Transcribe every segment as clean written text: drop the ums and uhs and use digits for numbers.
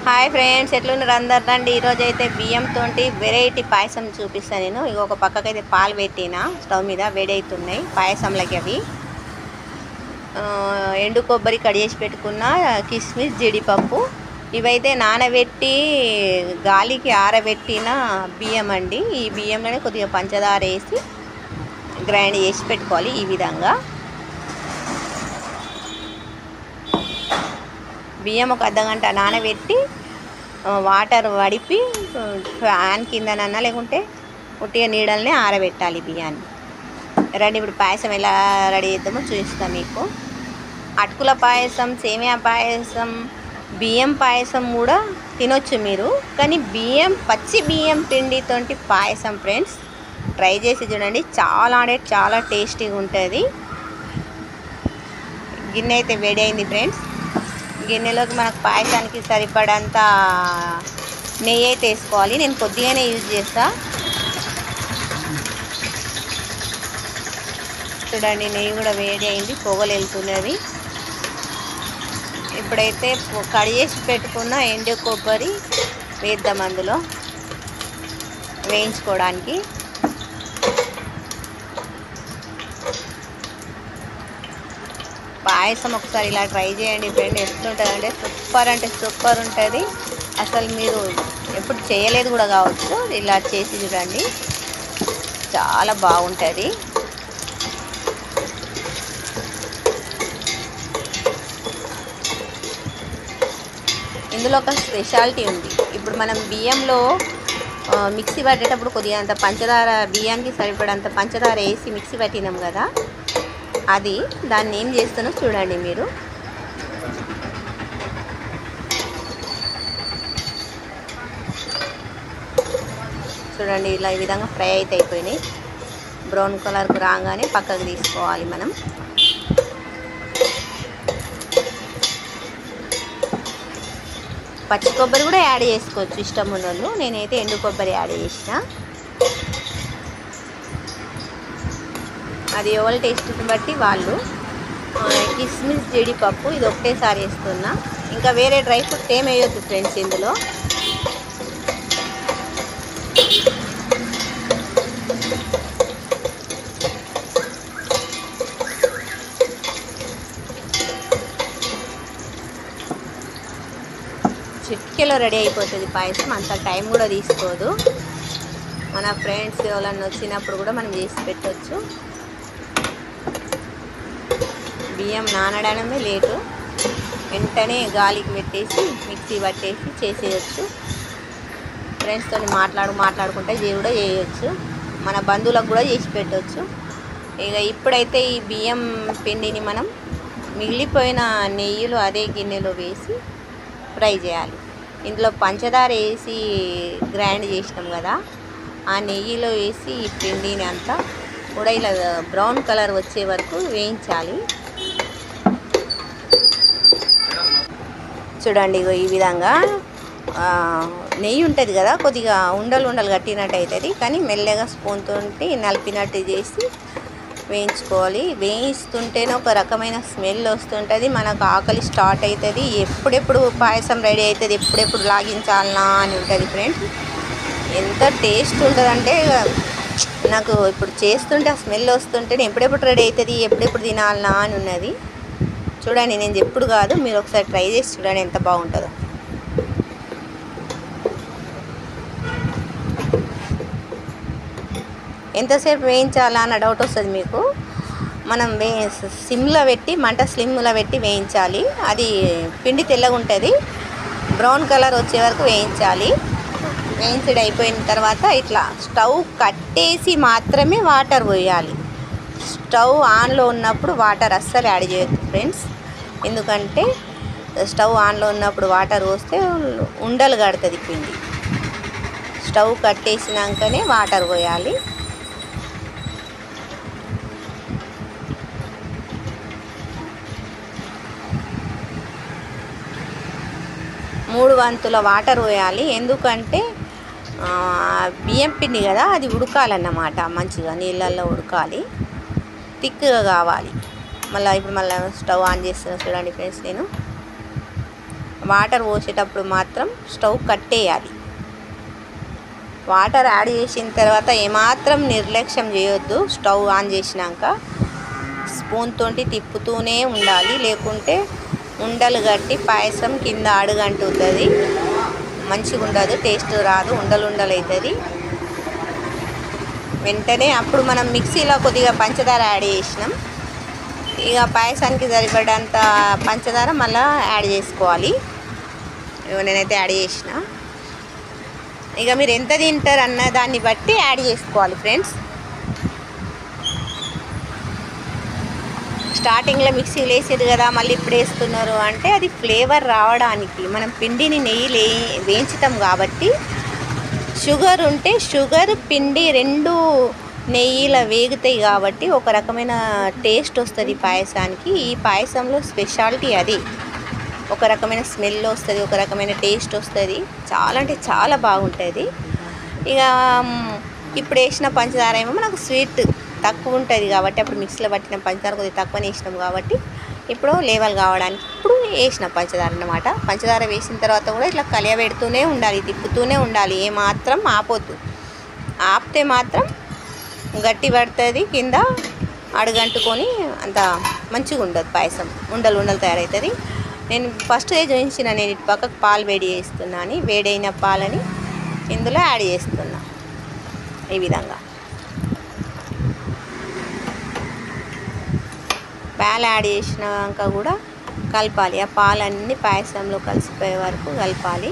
Hi friends, ఎట్లున్నారు అందరు? రండి. ఈరోజు అయితే బియ్యంతో వెరైటీ పాయసం చూపిస్తాను నేను. ఇక ఒక పక్కకైతే పాలు పెట్టిన స్టవ్ మీద వేడి అవుతున్నాయి పాయసంలకి. అవి ఎండు కొబ్బరి కడిగేసి పెట్టుకున్న, కిస్మిస్, జీడిపప్పు, ఇవైతే నానబెట్టి గాలికి ఆరబెట్టిన బియ్యం అండి. ఈ బియ్యంలోనే కొద్దిగా పంచదార వేసి గ్రైండ్ చేసి పెట్టుకోవాలి. ఈ విధంగా బియ్యం ఒక అర్ధగంట నానబెట్టి వాటర్ వడిపి ఫ్యాన్ కిందనన్నా లేకుంటే ఉట్టిగా నీడల్ని ఆరబెట్టాలి బియ్యాన్ని. రండి, ఇప్పుడు పాయసం ఎలా రెడీ చేద్దామో చూపిస్తాను మీకు. అటుకుల పాయసం, సేమియా పాయసం, బియ్యం పాయసం కూడా తినొచ్చు మీరు, కానీ పచ్చి బియ్యం పిండితోటి పాయసం ఫ్రెండ్స్ ట్రై చేసి చూడండి. చాలా టేస్టీగా ఉంటుంది. గిన్నె అయితే వేడి అయింది ఫ్రెండ్స్. గిన్నెలోకి మనకు పాయసానికి సరిపడంత నెయ్యి అయితే వేసుకోవాలి. నేను కొద్దిగానే యూజ్ చేస్తా. చూడండి, నెయ్యి కూడా వేడి అయింది, పొగలు వెళ్తున్నది. ఇప్పుడైతే కడిగేసి పెట్టుకున్న ఎండు కొబ్బరి వేద్దాం అందులో వేయించుకోవడానికి. పాయసం ఒకసారి ఇలా ట్రై చేయండి ఫ్రెండ్. ఎట్లుంటుంది అంటే సూపర్ ఉంటుంది. అసలు మీరు ఎప్పుడు చేయలేదు కూడా కావచ్చు, ఇలా చేసి చూడండి, చాలా బాగుంటుంది. ఇందులో ఒక స్పెషాలిటీ ఉంది. ఇప్పుడు మనం బియ్యంలో మిక్సీ పట్టేటప్పుడు కొద్దిగా అంత పంచదార, బియ్యానికి సరిపడంత పంచదార వేసి మిక్సీ పట్టినాం కదా, దాన్ని ఏం చేస్తానో చూడండి మీరు. చూడండి, ఇలా ఈ విధంగా ఫ్రై అయితే అయిపోయినాయి. బ్రౌన్ కలర్కు రాగానే పక్కకు తీసుకోవాలి మనం. పచ్చి కొబ్బరి కూడా యాడ్ చేసుకోవచ్చు ఇష్టం ఉన్న వాళ్ళు. నేనైతే ఎండు కొబ్బరి యాడ్ చేసిన. అది ఎవరి టేస్ట్ని బట్టి వాళ్ళు. కిస్మిస్, జీడిపప్పు ఇది ఒకటేసారి వేస్తున్నా. ఇంకా వేరే డ్రై ఫ్రూట్స్ ఏం వేయొద్దు ఫ్రెండ్స్ ఇందులో. చిటికెలో రెడీ అయిపోతుంది పాయసం. అంత టైం కూడా తీసుకోదు. మన ఫ్రెండ్స్ ఎవరన్నా వచ్చినప్పుడు కూడా మనం చేసి పెట్టవచ్చు. బియ్యం నానడమే లేటు, వెంటనే గాలికి పెట్టేసి మిక్సీ పట్టేసి చేసేయచ్చు. ఫ్రెండ్స్తో మాట్లాడుకుంటే కూడా చేయొచ్చు. మన బంధువులకు కూడా చేసి పెట్టవచ్చు. ఇక ఇప్పుడైతే ఈ బియ్యం పిండిని మనం మిగిలిపోయిన నెయ్యిలో అదే గిన్నెలో వేసి ఫ్రై చేయాలి. ఇందులో పంచదార వేసి గ్రైండ్ చేసినాం కదా, ఆ నెయ్యిలో వేసి ఈ పిండిని అంతా కూడా ఇలా బ్రౌన్ కలర్ వచ్చే వరకు వేయించాలి. చూడండి, ఈ విధంగా నెయ్యి ఉంటుంది కదా, కొద్దిగా ఉండలు కట్టినట్టు అవుతుంది, కానీ మెల్లగా స్పూన్ తోటి నలిపినట్టు చేసి వేయించుకోవాలి. వేయిస్తుంటేనే ఒక రకమైన స్మెల్ వస్తుంటుంది. మనకు ఆకలి స్టార్ట్ అవుతుంది. ఎప్పుడెప్పుడు పాయసం రెడీ అవుతుంది, ఎప్పుడెప్పుడు లాగించాలనా అని ఉంటుంది ఫ్రెండ్స్. ఎంత టేస్ట్ ఉంటుందంటే నాకు ఇప్పుడు చేస్తుంటే ఆ స్మెల్ వస్తుంటే ఎప్పుడెప్పుడు రెడీ అవుతుంది, ఎప్పుడెప్పుడు తినాలనా అని ఉన్నది. చూడండి, నేను ఎప్పుడు కాదు, మీరు ఒకసారి ట్రై చేసి చూడండి ఎంత బాగుంటుందో. ఎంతసేపు వేయించాలా అన్న డౌట్ వస్తుంది మీకు. మనం సిమ్లో పెట్టి, మంట స్లిమ్లో పెట్టి వేయించాలి. అది పిండి తెల్లగా ఉంటుంది, బ్రౌన్ కలర్ వచ్చే వరకు వేయించాలి. వేయించడం అయిపోయిన తర్వాత ఇట్లా స్టవ్ కట్టేసి మాత్రమే వాటర్ పోయాలి. స్టవ్ ఆన్లో ఉన్నప్పుడు వాటర్ అస్సలు యాడ్ చేయొద్దు ఫ్రెండ్స్. ఎందుకంటే స్టవ్ ఆన్లో ఉన్నప్పుడు వాటర్ పోస్తే ఉండలు కడుతుంది పిండి. స్టవ్ కట్టేసినాకనే వాటర్ పోయాలి. మూడు వంతుల వాటర్ పోయాలి. ఎందుకంటే బియ్యం పిండి కదా, అది ఉడకాలన్నమాట. మంచిగా నీళ్ళల్లో ఉడకాలి, థిక్గా కావాలి. ఇప్పుడు మళ్ళీ స్టవ్ ఆన్ చేస్తున్నా చూడండి ఫ్రెండ్స్. నేను వాటర్ పోసేటప్పుడు మాత్రం స్టవ్ కట్టేయాలి. వాటర్ యాడ్ చేసిన తర్వాత ఏమాత్రం నిర్లక్ష్యం చేయొద్దు. స్టవ్ ఆన్ చేసినాక స్పూన్ తోటి తిప్పుతూనే ఉండాలి, లేకుంటే ఉండలు కట్టి పాయసం కింద అడుగంటుతుంది, మంచిగా ఉండదు, టేస్ట్ రాదు, ఉండలు అవుతుంది. వెంటనే అప్పుడు మనం మిక్సీలో కొద్దిగా పంచదార యాడ్ చేసినాం, ఇక పాయసానికి సరిపడంత పంచదార మళ్ళీ యాడ్ చేసుకోవాలి. నేనైతే యాడ్ చేసిన. ఇక మీరు ఎంత తింటారు అన్న దాన్ని బట్టి యాడ్ చేసుకోవాలి ఫ్రెండ్స్. స్టార్టింగ్లో మిక్సీలో వేసేది కదా మళ్ళీ ఇప్పుడు వేస్తున్నారు అంటే అది ఫ్లేవర్ రావడానికి. మనం పిండిని నెయ్యి వేయించుతాం కాబట్టి షుగర్ ఉంటే షుగర్ పిండి రెండు నెయ్యిలో వేగుతాయి కాబట్టి ఒక రకమైన టేస్ట్ వస్తుంది పాయసానికి. ఈ పాయసంలో స్పెషాలిటీ అది. ఒక రకమైన స్మెల్ వస్తుంది, ఒక రకమైన టేస్ట్ వస్తుంది, చాలా అంటే చాలా బాగుంటుంది. ఇక ఇప్పుడు వేసిన పంచదార ఏమో మనకు స్వీట్ తక్కువ ఉంటుంది కాబట్టి అప్పుడు మిక్సీలో పట్టిన పంచదార కొద్దిగా తక్కువనే వేసినాం కాబట్టి ఇప్పుడు లేవల్ కావడానికి ఇప్పుడు వేసిన పంచదార అన్నమాట. పంచదార వేసిన తర్వాత కూడా ఇట్లా కలియబెడుతూనే ఉండాలి, తిప్పుతూనే ఉండాలి, ఏమాత్రం ఆపొద్దు. ఆపితే మాత్రం గట్టి పడుతుంది, కింద అడుగంటుకొని అంత మంచిగా ఉండదు పాయసం, ఉండలు తయారవుతుంది. నేను ఫస్ట్ చూపించిన, నేను ఇటు పక్కకు పాలు వేడి చేస్తున్నాను, వేడైన పాలని ఇందులో యాడ్ చేస్తున్నా. ఈ విధంగా పాలు యాడ్ చేసినాక కూడా కలపాలి. ఆ పాలన్నీ పాయసంలో కలిసిపోయే వరకు కలపాలి.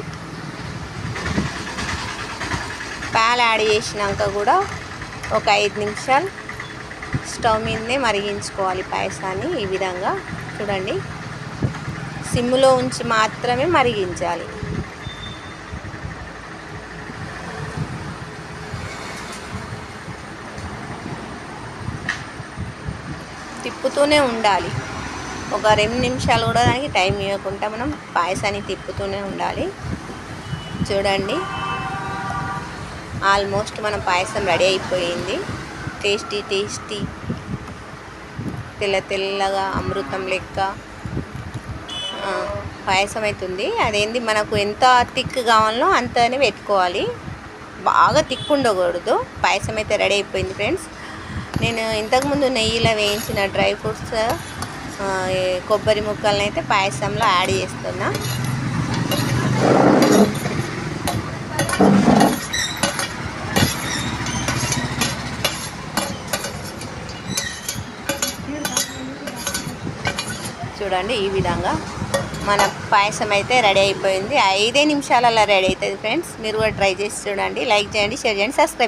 పాలు యాడ్ చేసినాక కూడా ఒక 5 నిమిషాలు స్టవ్ మీదనే మరిగించుకోవాలి పాయసాన్ని. ఈ విధంగా చూడండి, సిమ్లో ఉంచి మాత్రమే మరిగించాలి. తిప్పుతూనే ఉండాలి. ఒక 2 నిమిషాలు కూడా దానికి టైం ఇవ్వకుండా మనం పాయసాన్ని తిప్పుతూనే ఉండాలి. చూడండి, ఆల్మోస్ట్ మన పాయసం రెడీ అయిపోయింది. టేస్టీ తెల్లగా అమృతం లెక్క పాయసం అవుతుంది. అదేంది, మనకు ఎంత థిక్ కావాలో అంతనే పెట్టుకోవాలి, బాగా థిక్ ఉండకూడదు. పాయసం అయితే రెడీ అయిపోయింది ఫ్రెండ్స్. నేను ఇంతకుముందు నెయ్యిలో వేయించిన డ్రై ఫ్రూట్స్, కొబ్బరి ముక్కలను అయితే పాయసంలో యాడ్ చేస్తున్నా. చూడండి, ఈ విధంగా మన పాయసం అయితే రెడీ అయిపోయింది. 5 నిమిషాలలో రెడీ అవుతుంది ఫ్రెండ్స్. మీరు కూడా ట్రై చేసి చూడండి. లైక్ చేయండి, షేర్ చేయండి, సబ్స్క్రైబ్.